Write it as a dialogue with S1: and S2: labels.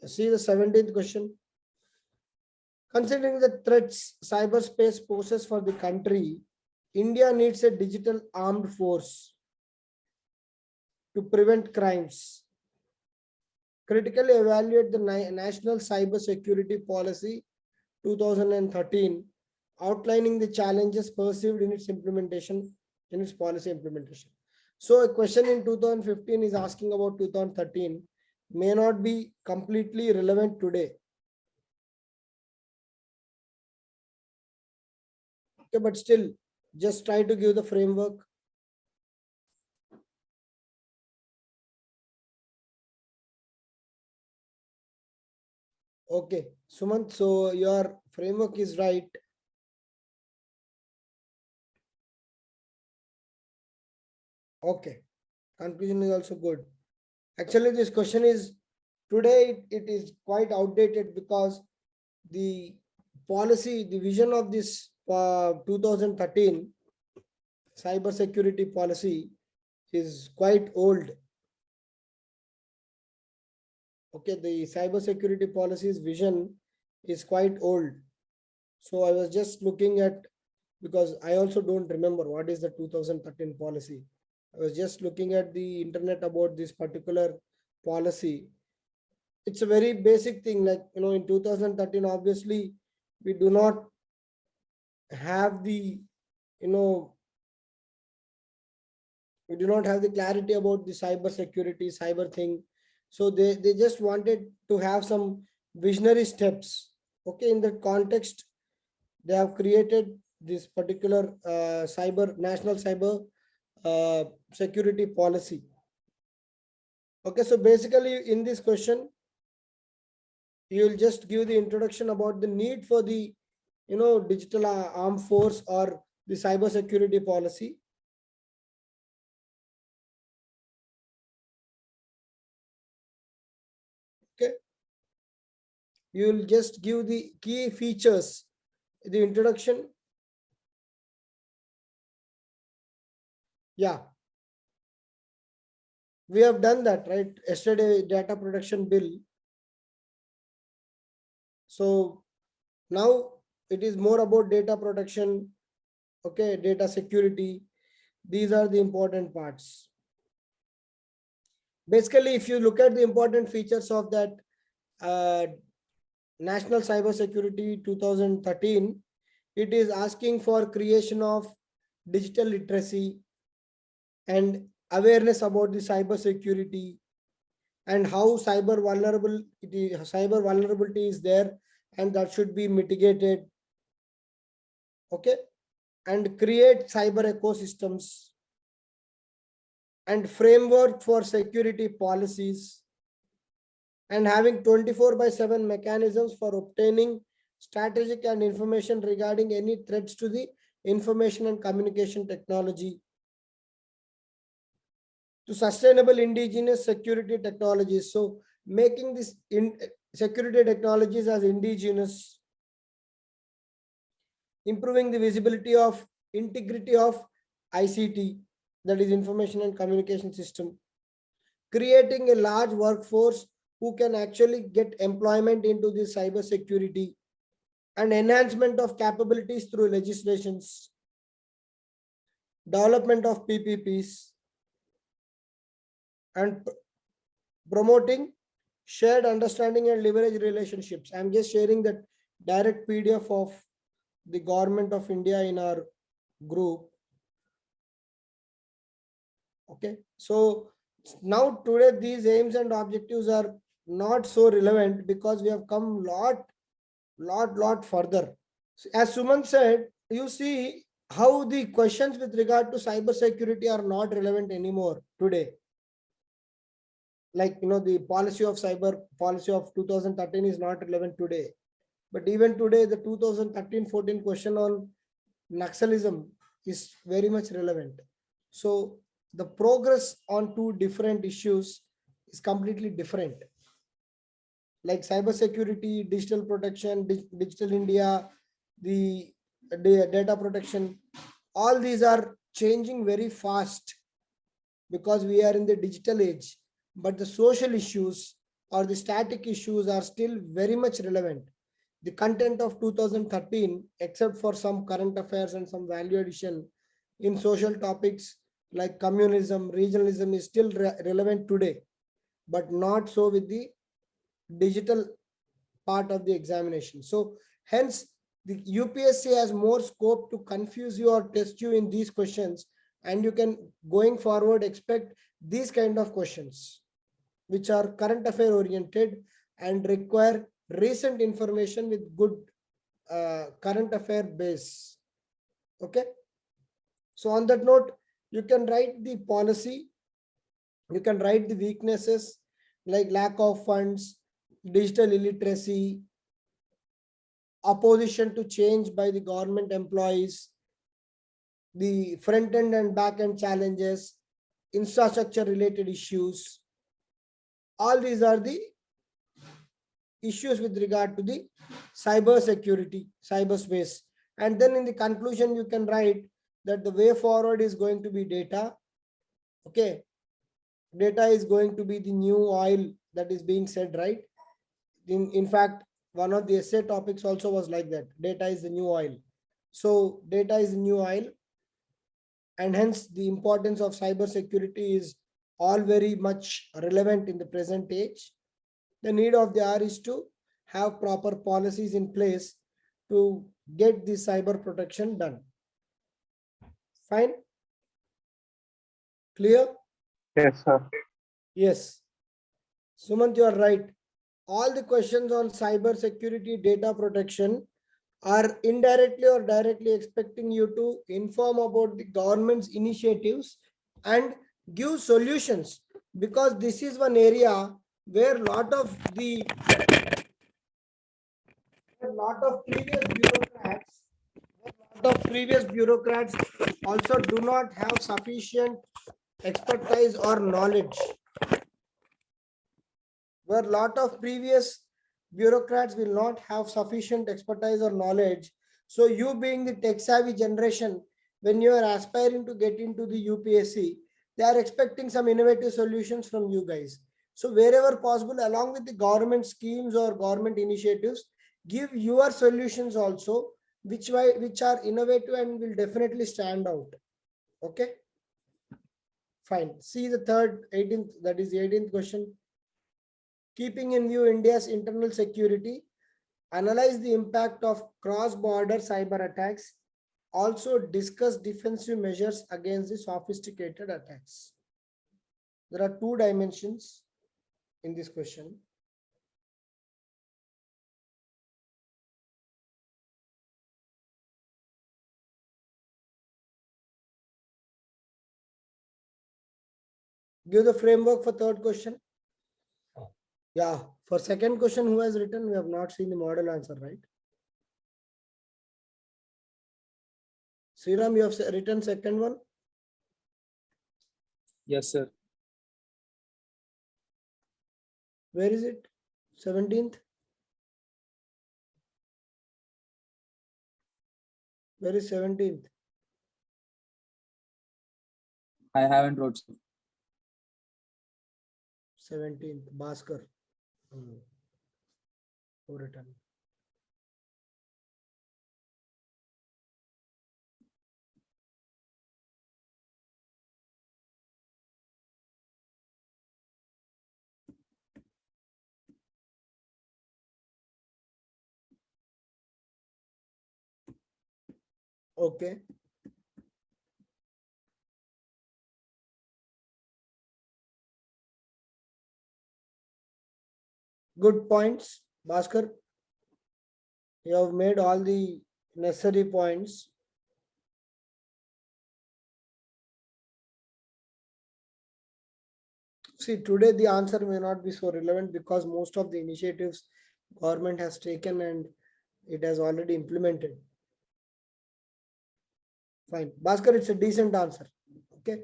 S1: see the 17th question. Considering the threats cyberspace poses for the country, India needs a digital armed force to prevent crimes. Critically evaluate the National Cyber Security Policy 2013, outlining the challenges perceived in its implementation, in its policy implementation. So a question in 2015 is asking about 2013, may not be completely relevant today. Okay, but still, just try to give the framework. Okay, Sumant, so your framework is right. Okay, conclusion is also good. Actually, this question is today it is quite outdated because the policy, the vision of this 2013 cyber security policy is quite old. Okay, the cyber security policy's vision is quite old. So I was just looking at, because I also don't remember what is the 2013 policy. I was just looking at the internet about this particular policy. It's a very basic thing, like, in 2013, obviously, we do not have the, we do not have the clarity about the cyber security, cyber thing. So they just wanted to have some visionary steps. Okay, in that context, they have created this particular national cyber security policy. Okay, so basically in this question, you will just give the introduction about the need for the digital armed force or the cyber security policy. Okay, you will just give the key features, the introduction. Yeah, we have done that, right? Yesterday, data protection bill. So now it is more about data protection, okay, data security. These are the important parts. Basically, if you look at the important features of that National Cyber Security 2013, it is asking for creation of digital literacy and awareness about the cyber security and how cyber vulnerability is there, and that should be mitigated. Okay, and create cyber ecosystems and framework for security policies, and having 24/7 mechanisms for obtaining strategic and information regarding any threats to the information and communication technology, to sustainable indigenous security technologies. So making this security technologies as indigenous, improving the visibility of integrity of ICT, that is information and communication system, creating a large workforce who can actually get employment into the cyber security, and enhancement of capabilities through legislations, development of PPPs, and promoting shared understanding and leverage relationships. I'm just sharing that direct PDF of the Government of India in our group. Okay, so now today these aims and objectives are not so relevant because we have come lot further. As Suman said, you see how the questions with regard to cyber security are not relevant anymore today. Like, the policy of 2013 is not relevant today. But even today, the 2013-14 question on Naxalism is very much relevant. So the progress on two different issues is completely different. Like cyber security, digital protection, digital India, the data protection, all these are changing very fast because we are in the digital age. But the social issues, or the static issues are still very much relevant. The content of 2013, except for some current affairs and some value addition in social topics like communalism, regionalism, is still relevant today, but not so with the digital part of the examination. So hence the UPSC has more scope to confuse you or test you in these questions, and you can going forward expect these kind of questions which are current affair oriented and require recent information with good current affair base. Okay, so on that note, you can write the policy, you can write the weaknesses like lack of funds, digital illiteracy, opposition to change by the government employees, the front end and back end challenges, infrastructure related issues. All these are the issues with regard to the cyber security, cyberspace. And then in the conclusion, you can write that the way forward is going to be data. Okay. Data is going to be the new oil, that is being said, right? In fact, one of the essay topics also was like that. Data is the new oil. So data is the new oil. And hence the importance of cyber security is all very much relevant in the present age. The need of the hour is to have proper policies in place to get the cyber protection done. Fine? Clear?
S2: Yes, sir.
S1: Yes. Sumant, you are right. All the questions on cyber security, data protection are indirectly or directly expecting you to inform about the government's initiatives and give solutions, because this is one area where a lot of previous bureaucrats also do not have sufficient expertise or knowledge. Where a lot of previous bureaucrats will not have sufficient expertise or knowledge. So you being the tech savvy generation, when you are aspiring to get into the UPSC, they are expecting some innovative solutions from you guys. So wherever possible, along with the government schemes or government initiatives, give your solutions also, which are innovative and will definitely stand out. Okay. Fine. See the third 18th, that is the 18th question. Keeping in view India's internal security, analyze the impact of cross-border cyber attacks. Also discuss defensive measures against the sophisticated attacks. There are two dimensions in this question. Give the framework for third question. Yeah, for second question, who has written? We have not seen the model answer, right? Sriram, you have written second one?
S3: Yes, sir.
S1: Where is it? 17th? Where is 17th?
S3: I haven't wrote, sir.
S1: 17th, Bhaskar. Who written? Okay. Good points, Bhaskar. You have made all the necessary points. See, today the answer may not be so relevant because most of the initiatives government has taken and it has already implemented. Fine. Bhaskar, it's a decent answer. Okay.